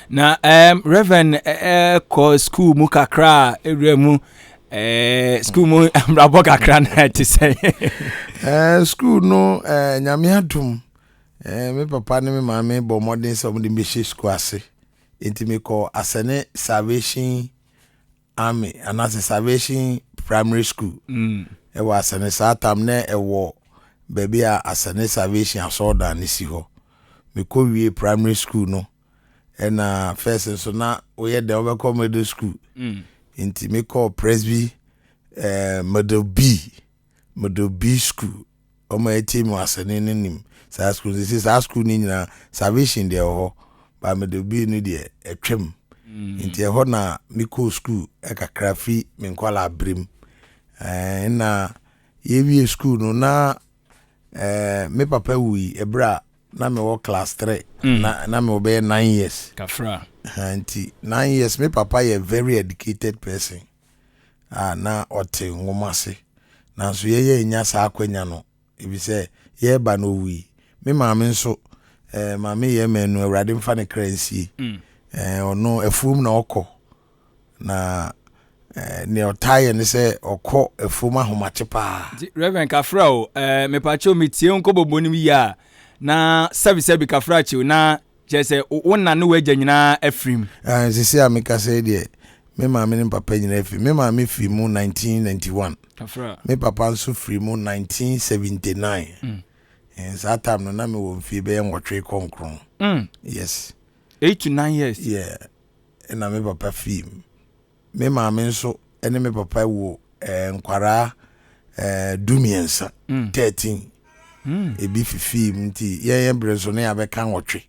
Na Reverend ko school mu kakra ewremu school mu amrabo kakra na ti say school no nyame adum me papa ne me mama bo modern so me be school ase enti me call Asane Salvation Army and as a Salvation Primary School e wa Asane satam na e wo baby a Asane Salvation asoda ne si ho me ko wie primary school no and first so na we dey over come middle school enti me call Presby Model B school o ma team Asane nim sa school this is school ni na Salvation dey ho ba Model B ni dey etwem enti ho na me call school e kakra fi me nkwala abrim na ye school no na me papa wi ebra na me wo class 3 na me obey 9 years kafra anti 9 years me papa is a very educated person na ote ngomase na so ye nya sa akwanya no ebi say ye ba no wi me maame nso maame ye menu awrade mfa ne kransi ono efum na okọ na ne otaye ne se okọ efum ahomache pa Reverend kafra o me pacho metie nko bobonim ya na service kafra chi na je se wonna no waja nyina afrim sisi ameka say de me maame ne papa nyina afrim me maame fi mu 1991 kafra me papa nso fi mu 1979 that time no na me wo fi be nwotwe konkron yes 8 to 9 years yeah na me papa fi me maame nso ene me papa wo nkwara dumiensa 13 ebi fifi mti ye brezo ne abeka nwotwe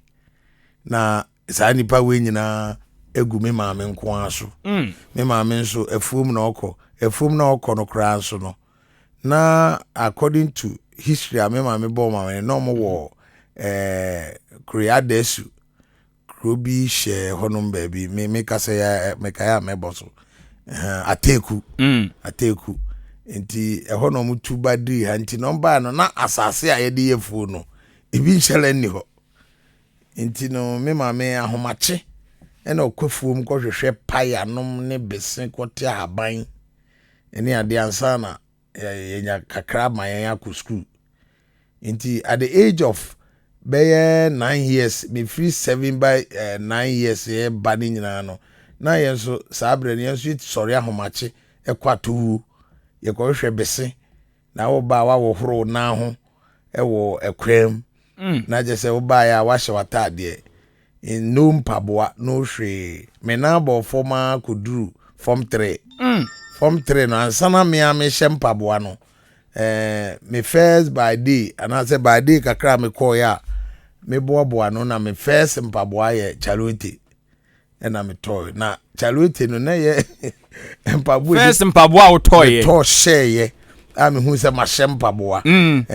na saa nipa we nyina egu me maame nko aso me maame nso efuom na okọ no kra nso no na according to history me maame bo maame no mo wo Kriadesu krobi she honom baby me kase ya me kaya me boso ateku enti ehono mutu badri anti number no na asase a yede yefu no ebi nhyele ni ho enti no me maame ahomache ena okwafuom kohwehwe paya nom ne besen kote aban eni ade ansa na yenya kakra mayan akọ school enti at the age of 9 years me free 7 by 9 years ye bani nyina no na yenso sabre ne yenso sori ahomache ekwato ye ko hwe bese na wo ba wa wo horo na ho wo ekwem na je se wo ba ya wa hye watade in no mpaboa no hwe me na bo forma koduru form 3 no ansana me a me hye mpaboa no me first by day and I say by day kakra me call ya me boa no na me first mpaboa ye chaluti na me toy na chaluti no na ye mpaboa first mpaboa wo toy to share ye am hu se ma hye mpaboa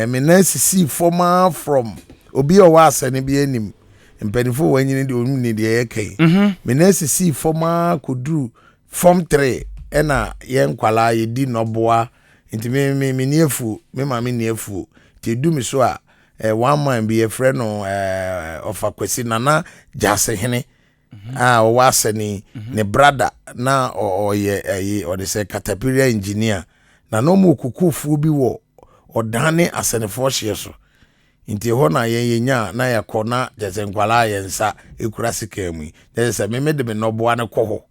me na sisi former from obi o wa asane bi anim mpanifo wanyini de onu ni de ye kai me na sisi former koduru form 3 na ye nkwala ye di noboa nti me niefu me mama niefu ti du mi so a one man be a friend no of akwesi nana jase hene o wasani ne brother na o ye o de say caterpillar engineer na no mu kukufu bi wo odane asenefo hye so nti ho na ye nya na ye kona jase nkwala ye nsa ekura sika mu de say me de me noboa ne kɔ ho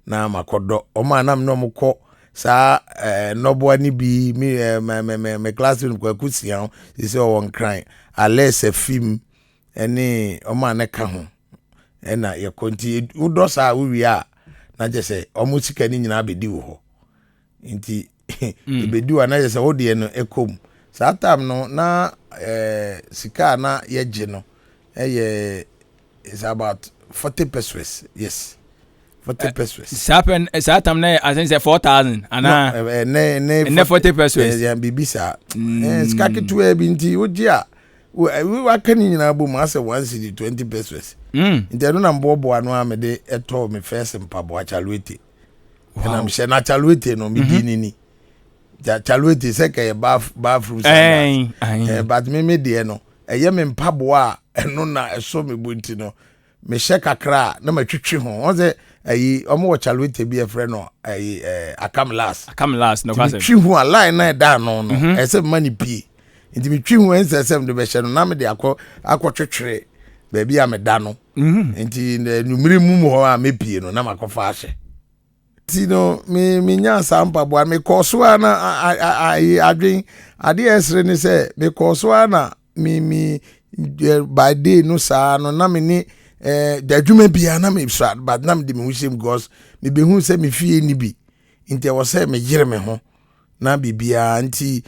na makodo o ma nam no mko sa noboa ni bi me classroom kwa kusia se o won cry ales a film ene o ma ne ka ho ena ye konti udo sa wi a na je se o mu sika ni nyina bedi wo ho nti bedi wa na je se odie no ekom sa tam no na sika na ye je no is about 40 pesos yes 40 pesos. Sapen satam na I think say 4,000 ana ne 40 pesos. Ya bibisa. Skaki tu e binti odia. We wa kan nyina bom ase 120 pesos. Nti na mbobo anu amede eto me first mpabo achaluete. Na mhye na achaluete no me di ni. Achaluete se ka bathroom sa. But me de no. Eye me mpabo a eno na eso me bunti no. me hye kakra na matwitwi ho on say ayi omo wo chalwete bi e frɛ no ayi akam last no kwase twi ho a line na da no no ese mani pie nti me twi ho ensesem de be hye no na me de akotwetwere ba bi a me da no nti numiri mu ho a me pie no na makofa ahye ti no me nya sampa bo me koso na adwen ade esre ni se me koso na me by day no sa no na me ni the adwuma bia na me sha but na me de me hu because me be hu se me fie ni bi nti wo se me yire me ho na bibia nti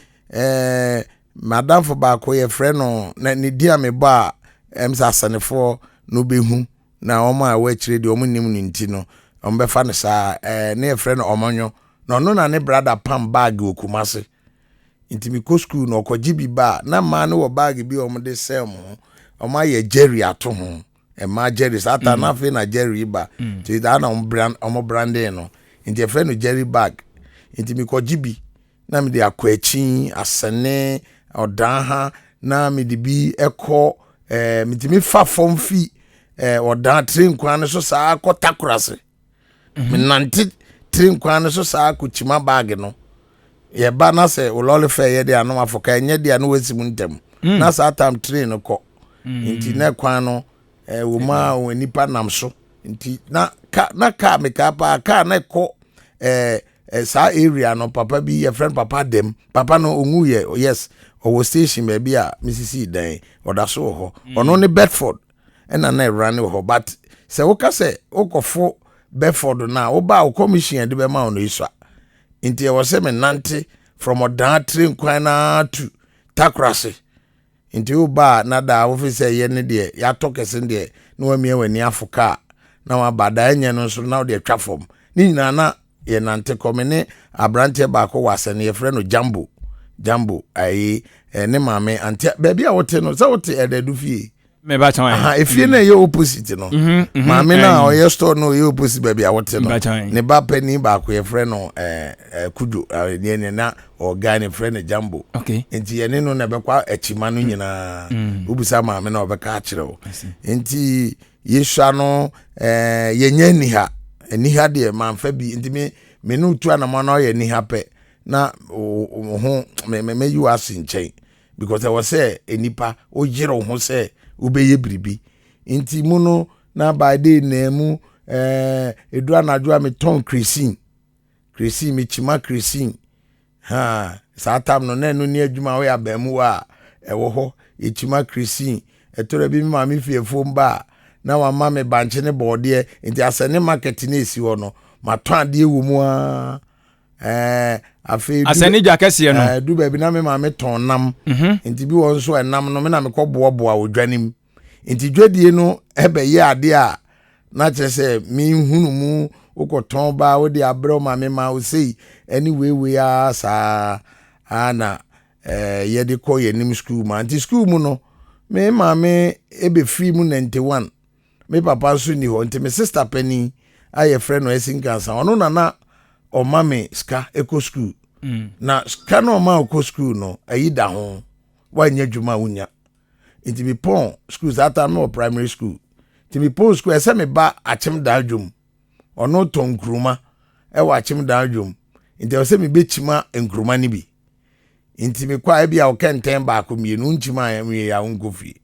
madam for ba ko ye frɛ no na ni dia me ba emsa sanefo no be hu na o ma wa kire de o nim no nti no o be fa ne sa na ye frɛ no omonyo no na ne brother pam bag okumase nti mi ko school no ko gibi ba na ma ne wo bag bi o mo de sell mo o ma ye Jerry ato ho e ma Jerry sata na fe na Jerry ba ti da na o branding no nti e frɛ no Jerry bag nti mi ko gibi na mi de akwachi asene odan ha na mi de bi ekɔ mi ti mi fa form fi odan train kwan so saa akɔ takurase mi nante train kwan so saa akɔchima bag no ye ba na se olole fe ye de anoma foka enye de anu wasimu ntem na sa tam train ko nti na kwan no wo ma wo nipa nam so nti na ka me ka pa ka na ko sa area no papa bi ye friend papa dem papa no ongu ye yes o station be bia Mississippi dan oda so ho ono ne Bedford na run ho but se wo ka se okofo Bedford na wo ba o commission de be ma ono iswa nti e wose me nante from odan train kwan na to takrase nti wo ba na da wo fi se ye ne de ya tokese de na wa mie wani afoka na wa bada enye no so na wo de twafom ni nyina na ye nante komene abrante ba ko wase ne ye frɛ no jambo ayi ne mame ante baby a wote no so wote ededu fie me ba chan aha efie na ye opposite no mame na o ye store no ye opposite baby a wote no ne ba pani ba ko ye frɛ no kudo ne na oga ne frɛ no jambo okay enti ye ne no na be kwa achima no nyina obusa mame na obeka akire wo enti ye hwa no ye nya ni ha de manfa bi enti me no tu anama na ye ni ha pe na ho me you asin chain because I was say enipa o jiro ho say ubeye bribi inti mu no na by day na mu edu anadwo me ton cresin me chima cresin ha sa tam no na no ni adwuma wo ya ba mu wa ewo ho e chima cresin etore bi ma me fiefo mba na wa ma me banche ne bode inti asene market na esi ho no ma ton ade wo mu a afi asani ja kese no du ba bi na me ma me ton nam nti bi won so enam no me na me kɔ boaboa odwanim nti dwadie no ebe ye ade a na kyerɛ sɛ mi hunu mu ukoton ba wo de abrɛ ma me ma wo sei anyway we a sa ana ye de kɔ ye nim school ma nti school mu no me ma me ebe free mu 91 me papa so ni ho nti me sister penny aye friend no F Nkansah ono na o mame ska eco school na ska no ma eco school no ayi da ho wanya dwuma wunya nti bi pon school that time no primary school nti bi pon school ese me ba achem da dwum ono to nkruma e wa achem da dwum nti ose me bechima nkruma ni bi nti me kwa bia o kenten ba ko mienu nchima ya me ya nkofi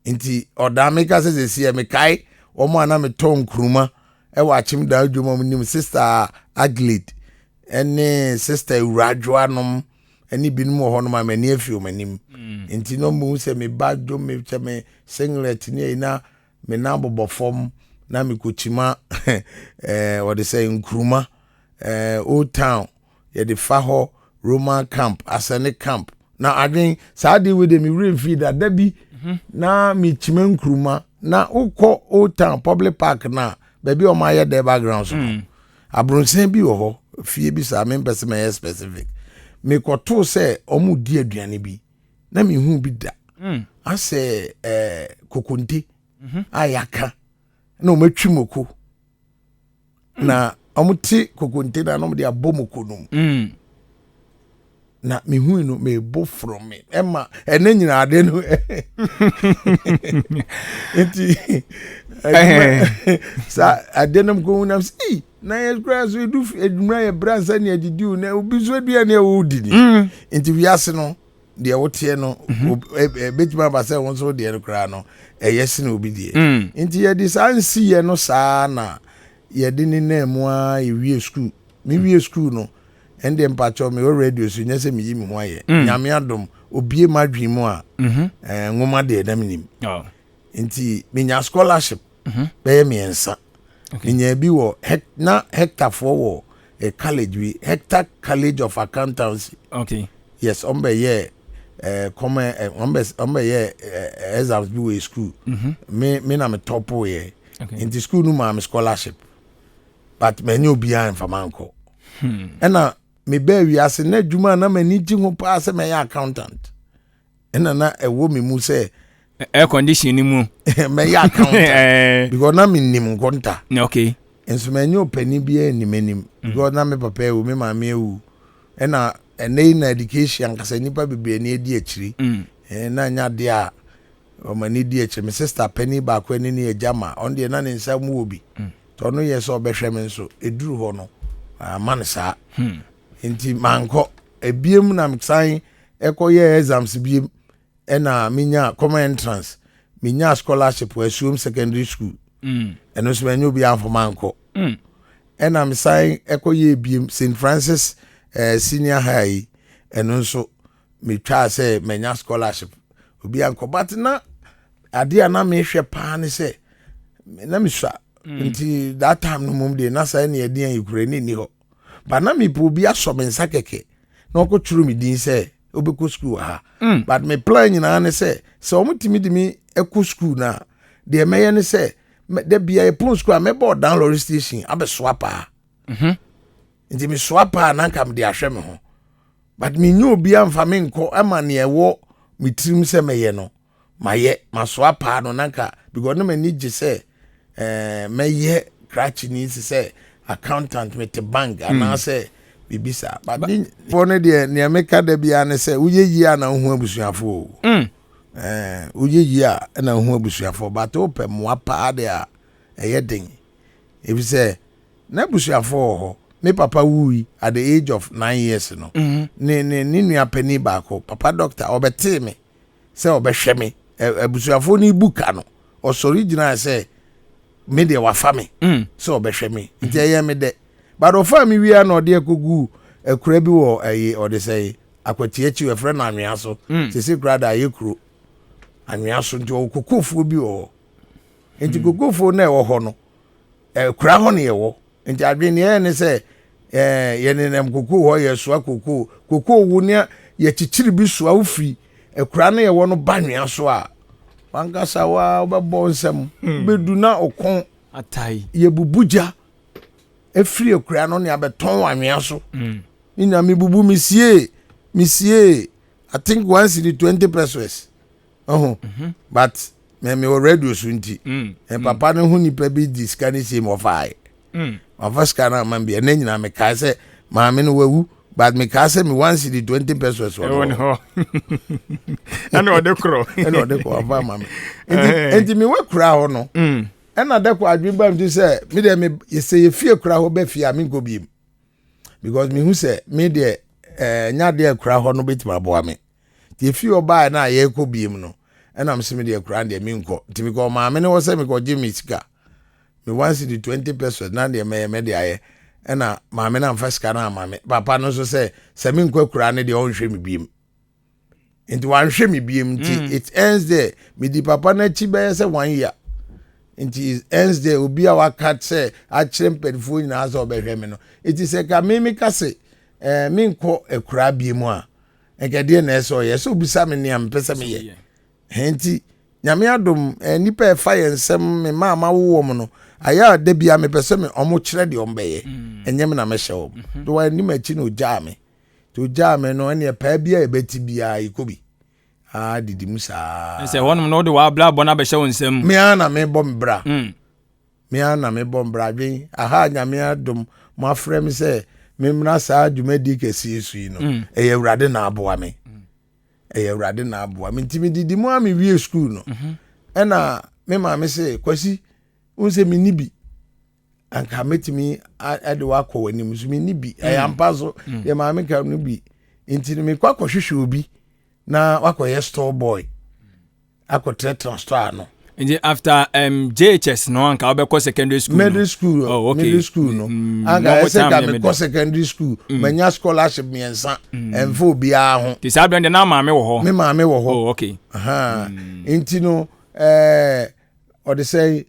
nti oda me ka se se me kai o mo ana me to nkruma e wa achem da dwum o nim sister Aglid ene sister Urajoanom eni binum ho no ma mani afio manim enti no mu se me badjo me che me singlet ni na me na bobofom na me kochima what they say nkruma old town ye the faho Roman camp asane camp na adwen saadi we de me refi da bi na me chima nkruma na ukọ old town public park na baby o ma ye the background so abronsen bi wo ho fie bi sa me pese me specific me koto se omu di aduane bi na me hu bi da ase kokonte ayaka na o matwi moko na omu ti kokonte na no de abomoko no na me hu no me bo from me ema ene nyina ade no enti sa ade no go na si na ye grass we do edumra ye bransa na adidi na obi so dua na wo di ni enti wiase no de wote no betima ba se won so de no kra no yes na obi die enti ye di sansi ye no saa na ye di ni na mu a ye wie school me wie school no ende mpacho me o radio so nyese me yi me ho aye nyame adom obie madwi mu a ngoma de na minim enti me nya scholarship be me ensa nya bi wo hectare for wo a college we Hector College of Accountancy. Okay. Yes, ye ye exams be school. Me na me top ye. Okay. In the school no ma me scholarship. But me new behind for manko. And me be we as na djuma na me ni ho pa se me accountant. And na e wo me mu say air condition ni mu me accountant. Because na me nim konta. Okay. Enso me new penny be ni menim. Because na me papa e wo me ma me ewu. And na education kasa nipa bebre na edi akiri. Na nya de a o ma ni di akiri. Me sister penny ba ko ni e jama. On de na ne nsam wo bi. To no yes obehwe me nso eduru ho no. Man sa. Enti manko ebiem na msan ekoye exams biem na minya common entrance minya scholarship for Assume Secondary School eno so manyo bi afo manko na msan ekoye biem St Francis Senior High eno so me twa say menya scholarship obi anko but na ade na me hwe pa ne say na me swa nti that time no mum de na say na ede an ikure ni ho but na me po bi aso me nsa keke na ko churu me din say obeko school ha but me plan nyina ne say so omutimi di mi eku school na de meye ne say de bia e pon school me board down lorry station abe swapa nti me swapa na nka me de ahwe me ho but me nyu obi amfa me nko ama ne ewo me trim se meye no maye ma swapa no nka because no me ni je say meye crutch ni say accountant with the bank and I say bibisa but for ne de ne meka da bia ne say uyeyi a na hu abusuafo uyeyi a na hu abusuafo but ope mo apa de a eyeden if you say na abusuafo ho me papa wui at the age of 9 years no ne nua pani ba ko papa doctor obete me say obehwe me abusuafo ni buka no original say me de wa fa me so obehwe me nti eye me de but o fa me wi a na de kogu akura bi wo ayi o de say akwati achi we friend na anwea so sese kura da ayekuro anwea so nti o kokofo bi wo nti kokofo na e wo ho no kura ho na ye wo nti adwene ye ne say ye ne nem koko ho ye so koko wu ne ye chichiri bi so awfi kura na ye wo no banwea so a wankasa wa obebo nsem bedu na okon atai ye bubuja efri ekura no ne abeton anwea so ina me bubu misie I think once in the 20 pesos but me radio so nti papa no hu ni pa bi diskani se mo fai my first kana man bi na nyina me ka se ma me no wawu but me ka se me once in the 20 pesos ho ana odekro ava mama enti me wakura ho no na deko adweba mti se me de me say ye fie kura ho be fie me go biem because me hu se me de nya de kura ho no betima boa me ti fie oba na ye ko biem no na me se me de kura de me nko ti me ko ma me ne wo se me ko jimi sika me once in the 20 pesos na de me de aye na ma me na first kana ma me papa no so se me nko kura ne de on hwe me biem into one hwe me biem ti it ends there me di papa na chi be say 1 year into it ends there obi a wakat say a chirem pedifo nyina aso obehwe me no it is ka me ka se me nko ekura biem a engede na eso ye so bisa me ne am pese me ye enti nyame adom nipa e fa ye nsem me mama wo mo no aya da bia me pese me omo kire de ombeye enyem na me hye wo do wa ni machi no jame to jame no ene pa bia e beti bia ikobi didi musa say one no de wa bla bona be hye nsem me ana me bom bra me ana me bom bra dwen aha nyame adom mo afrem say memra saa dwumadi kɛse su yi no ɛyɛ awurade na aboa me ɛyɛ awurade na aboa me ntimi didi mu a me wie school no ɛna me maame se kwasi unse me nibi anka metimi ade wakɔ w'anim so me nibi ɛyɛ ampa so ye maame ka no bi ntini me kwakɔ hwehwɛ obi na wakɔ store boy akɔ store no after JHS no anka obekɔ secondary school middle school middle school no anka ese ka me kɔ secondary school manya scholarship miensa emfa obi a ho ti sa brand na maame wo ho me maame wo ho okay nti no or they say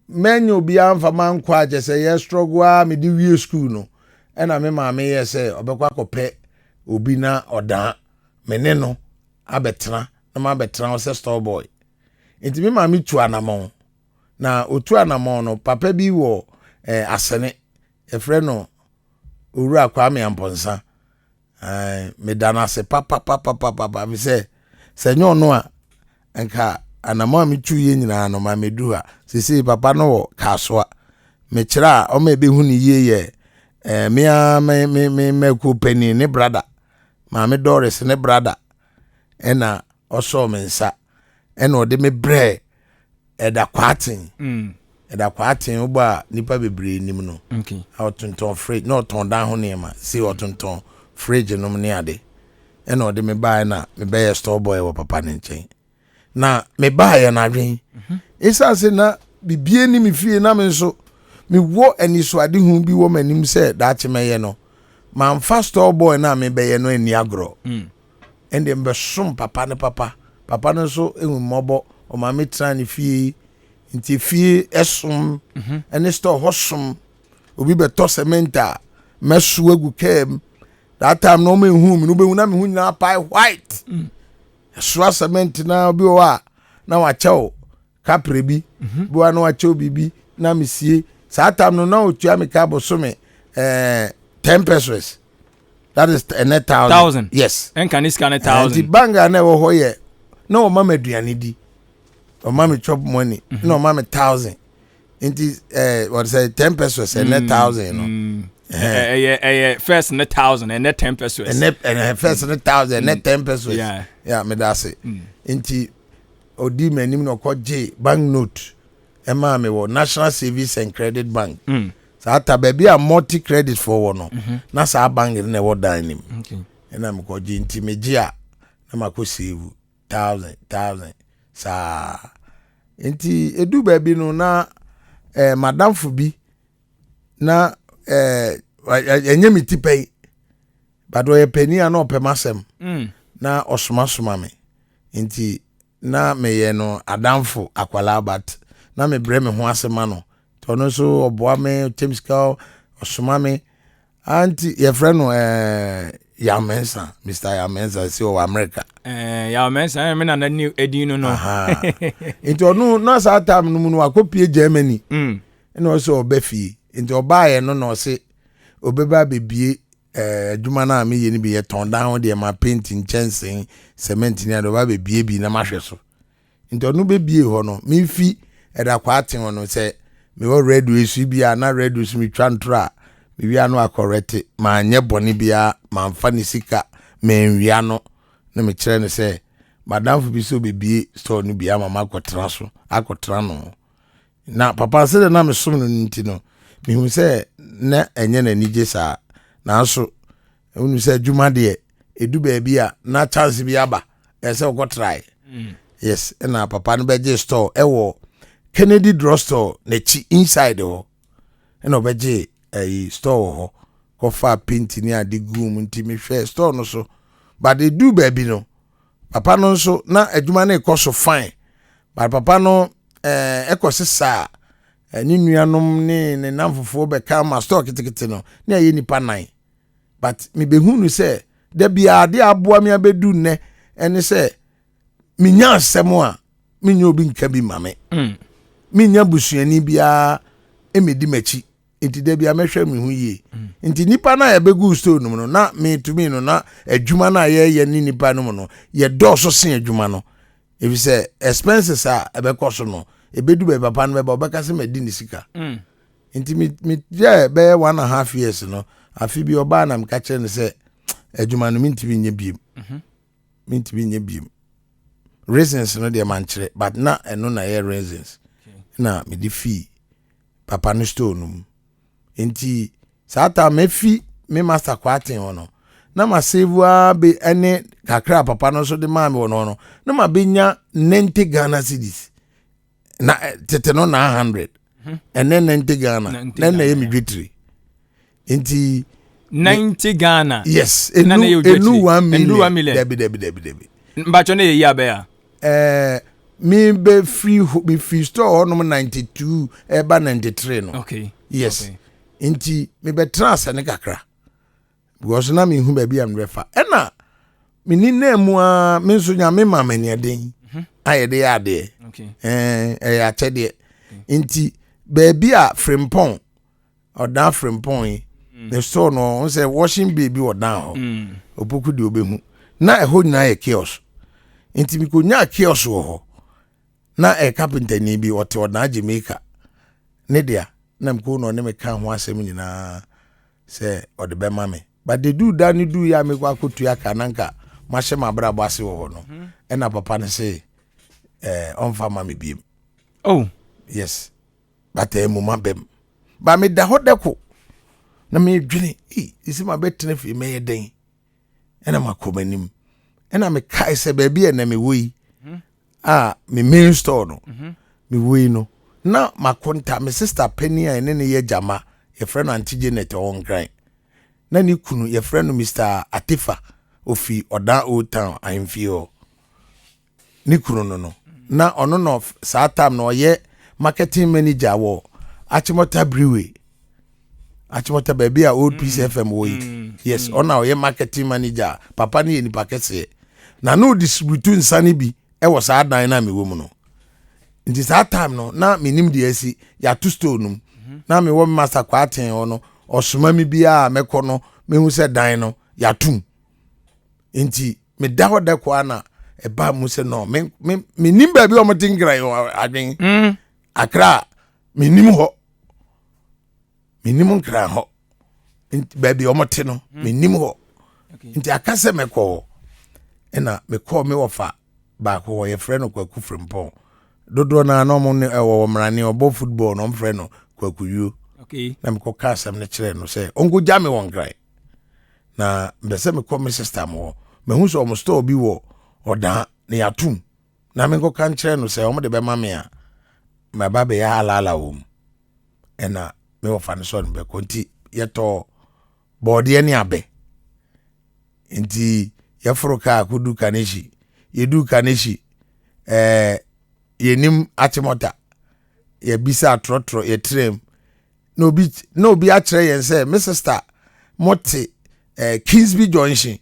men obi amfa man kwa je say yes struggle a me di wie school no na me maame ye say obekɔ akɔpɛ obi na odan me ne no abetena na ma betena o say store boy enti me maame tu anamon na otu anamon no papa bi wo asene e frɛ no owura kwa me amponsa me dana se papa me say senyo no a enka anamon me tu ye nyina no ma me du a sisi papa no wo kasoa me kira o ma be hu ni ye ye me ko pani ne brother maame Doris ne brother ena oso me nsa ena ode me bre eda kwaten uba nipa bebre nim no okay otonton fridge no ton dan ho nema si otonton fridge no ne ade ena ode me buy na me be store boy wo papa ne nchen na me buy na adwen isa se na bibie ni me fie na me nso me wo ani so ade hu bi wo manim se da chemeye no man fast store boy na me be ye no ani agro ende mbe som papa ne papa no so ehu mobo o ma me tra ne fie nti fie esom ene store hosom obi be to cementa mesu agu kem that time no me hu me no be hu na me hu na pie white so cement na obi wa na wa chew kapre bi bi wa na wa chew bibi na me sie saa time no na otua me ka boso me 10 pesos. That is a net 1,000. Yes. And can this 1,000? The banga never hoye. No mama duani di. Or mama chop money. No mama 1,000. It what say 10 pesos a net 1,000. First net 1,000 and net 10 pesos. And first net 1,000 net 10 pesos. Yeah, me that's it. Inti odi menim no ko J bank note. Emma me wo National Savings and Credit Bank. Ata baby a multi credit for one na sa bank ne wo dan nim okay na me ko ji nti meji a na mako save 1,000 sa nti edu baby no na madam fu bi na enye mi tipei bado ye peni a na opemasem na osoma me nti na me ye no adamfo akwala bat na me bre me ho asema no ono so oboa me temska osoma me anti your friend Yamensa Mr. Yamensa si o America Yamensa me na new edino no into no sa time no mu akopie Germany and also obefi into obaye no se obeba bebie adwuma na me ye ni bi ye ton down de ma painting chancing cement ni ado ba bebie bi na mahwe so into no bebie ho no me fi eda kwaten ho no se me wo red we su bia na red we su mi twantra me wi anu akorete ma anye bone bia ma mfa ni sika me wi anu na me kire ne se madam fu bi so bebie store no bia mama akotra no na papa se na me som no nti no me hu se na enye na nije sa na so unu se djuma de edu ba bia na chance bi aba e se go try yes na papa no beje store ewo Kennedy drugstore nechi inside ho eno beje store ho ko fa paint ni adigum nti me hwe store no so but they do baby no papa no so na adwuma na ekoso fine but papa no ekosesa ni nuanom ni namfofo be ka ma store kitikiti no na ye nipa 9 but me be hunu se da bia de aboa me abedu ne ene se minya asemo a minya obi nka bi mame minya busuani bia emedi machi enti da bia mehwe me hu yie enti nipa na ye begu store no na me to me no na adwuma na ye ni nipa no no ye doso sen adwuma no ebi se expenses a ebekoso no ebedu be papa no be obeka se medi ni sika enti me je be 1.5 years no afi bi oba na mka kire ne se adwuma no mintimi nye biem mintimi nye biem reasons no de man kire but na eno na ye reasons na me di fi papa no store no enti sata me fi me master kwaten hono na ma save a be ene kakra papa no so de ma me hono no na ma benya 90 Ghana cedis na tete no na 100 and then 90 Ghana then na yemi dwetri enti 90 Ghana yes enu 1 million debi mbacho na ye ya be ya me be free store no 92 eba 93 no okay yes okay. Inti me be trans ne kakra because na me hu ba bi am refa ena me ni na mu a me so nya me mama ne den ayede ya de okay ya chede inti ba bi a frimpon odan frimpon the store no on say washing baby odan ho opoku de obehu na eho nyina ye chaos inti mi ko nya chaos ho na carpenter ni bi ote odan Jamaica ne dia na mko no ne me ka ho asem nyina se ode be mame but they do that ni do ya me kwa kotu aka nanka ma hye ma bra boase wo no e na papa ne say on fa mame biem oh yes but mo mabem ba me da hodeko na me dwene isi ma betene fi me yeden e na makomanim e na me kai se ba bi e na me woyi me main store no me woyi no na makonta me sister Penny a ne ye jama ye friend Auntie Janet on grind na ni kunu ye friend Mr Atifa ofi oda old town Ahemfie ni kunu no na ono no saa time no ye marketing manager wo Achimota Brewery Achimota baby a old Peace FM wo yes ona ye marketing manager papa ni ni pakese na no distribute nsani bi e wo saa dan na me wo mu no nti saa time no na minim de asi ya to store num na me wo master kwaten ono osoma mi bia mekọ no mehu se dan no ya tum nti me da hoda kwa na e ba mu se no me nim ba bi o motingran adwen akra me nim ho me nim nkran ho nti ba bi o mote no me nim ho nti akase mekọ ena mekọ me wofa ba ko ye frɛ no kwaku frimpon dodo na no mo ne wo mrane obo football no mfrɛ no kwakuyu okay na me ko kasam ne kire no se ongo jame won grai na mbese me ko me sister mo me hu so mo store bi wo oda ne yatum na me ko kan kire no se o mo de be ma me a ma ba be ya halala wo ena me wo fa ne so be konti yeto body ne abe nti ye froka akudu kaneshi yedu kaneshi yenim Achimota ye bisa trotro ye trem no bi a kire yen say my sister mote Kingsby Junction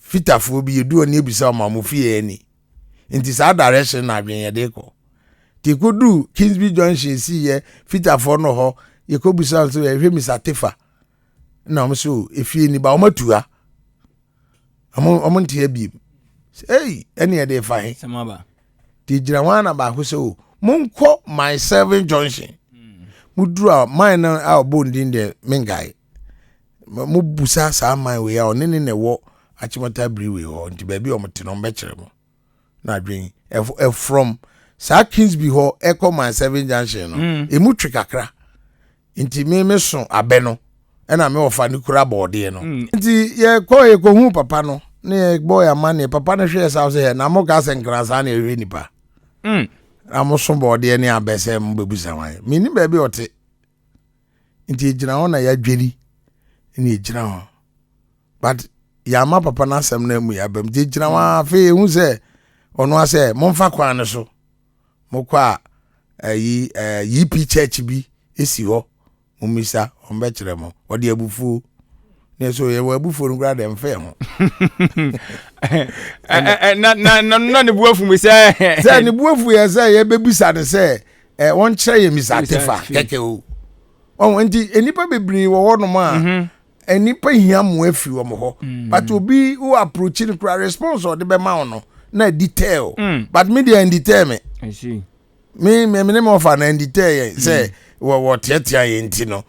fitafo bi yedu oni bisa ma mo fie ani nti sa direction na adwen ye de ko ti kodu Kingsby Junction si ye fitafo no ho ye ko bisa so ye hwe Mr Tifa na mo so efie ni ba o matua amon tie bi eni e de fa he samaba ti jirawana ba ho se monko my 7 junction mudura mine na a bondin de mengai mo busa sa mine we ya onene ne wo Achimota Brewery ho nti ba bi o mte no mbekere mo na adwen from sa Kingsby ho echo my 7 junction no emu twe kakra nti me so abe no na me ofa ni kura bode no nti ye ko hu papa no ne boy amane papa no hwe sa so he na mo ka Nkansah na ewe nipa amoson bode ne abese mbebusa wan mini ba bi ote nti ejina ho na ya dweri ne ejina ho but ya ma papa na asem na mu ya bam je ejina wa fe hu se ono ase momfa kwa ne so mo kwa yi church bi esi ho mumisa ombe kire mo ode abufu ne so ye abufu no gra dem fe ho na ne buafu me say ne buafu ye say ye bebisa ne say won kire ye misatifa keke o enti enipa bebri wo no ma enipa hia mo afi wo mo ho but obi who approach ni kra response or de be ma no na detail but me dey in detail me I see me mo fa na in detail say wo tietia ye enti no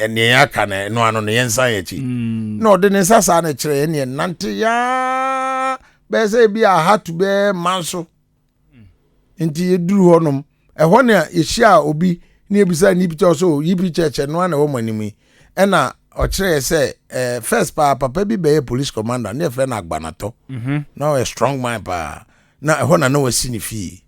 ne aka na no ano ne yensa yechi no de ne sasa na kire ne nante ya be say bi a hatu be manso nti eduru honom ɛhɔ ne yehia obi ne ebisa ni picture so yi picture no na wo manimi ɛna ɔkyerɛ sɛ first papa bi be police commander ne friend agbanato na a strong man pa na ɛhɔ na wasi ne fie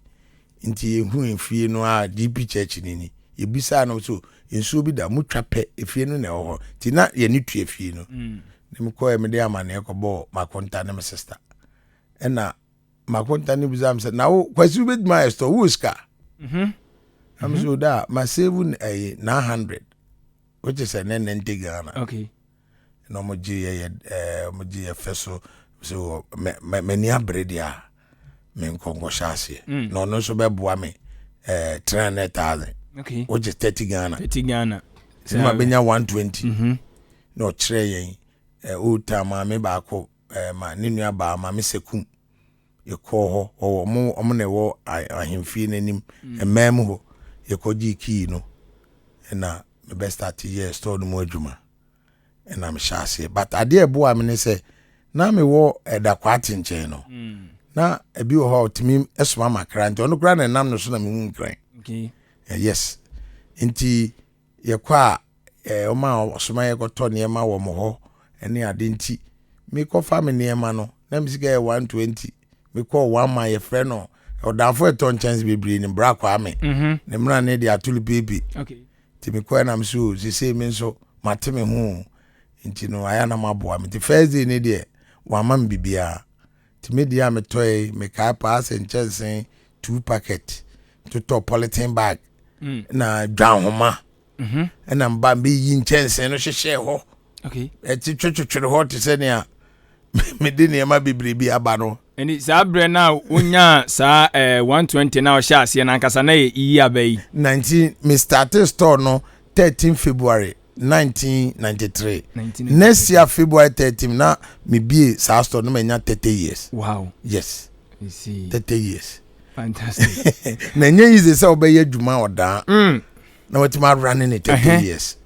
nti ehu fie no a di picture ni ebisa no so ensuo bi da mutwa pɛ efie no na ɛhɔ ti na ye ni tu efie no ne mkɔ e me de amane ekɔbɔ makonta ne me sister ɛna makonta ne bizam sɛ na wo kwasi be my store wo ska am so da ma save 900 which is an nente Ghana okay no mo je feso so me ni abredia me nkongo shase no no so be boa me 300,000 okay which is 30 Ghana so ma benya 120 no kire yen o tama me ba ko ma ni nua ba ma me sekum yekɔ hɔ ɔmo na ɛwɔ ahemfie n'anim ɛmɛm hɔ yekɔgye key no ɛna me best start year store no mu adwuma ɛna me hyɛ but ade ɛboa me ne sɛ na me wɔ ɛdakwate nkyɛn no na ebi wɔ hɔ timi ɛsoma makra nti ɔno kra na nam no so na me hu nkran okay yes nti yɛkɔ a ɔma ɔsoma yɛkɔtɔ nneɛma wɔ mo hɔ ɛne ade nti me kɔfa me nneɛma no na me sika yɛ 120 me call one my friend no o dan for ton chance bebre ni bra kwa me ne mra ne dia tuli baby okay ti me kwa na me so se me so mate me hu nti no aya na maboa me ti first day ne dia wa mam bibia ti me dia me toy me ka pass and chance 2 packet to top polythene bag na dwan homa na mba be yin chance no hwehwe ho okay e ti twetwetwe ho ti se ne a me de ne ma bebre bi aba no eni saa bre na unya saa 120 na o sha ase na nkasa na yi abai 19 me started store no 13 February 1993 next year February 13 na me be saa store no menya 30 years wow yes you see 30 years fantastic na nye easy say obey adwuma oda na what ma running it 30 years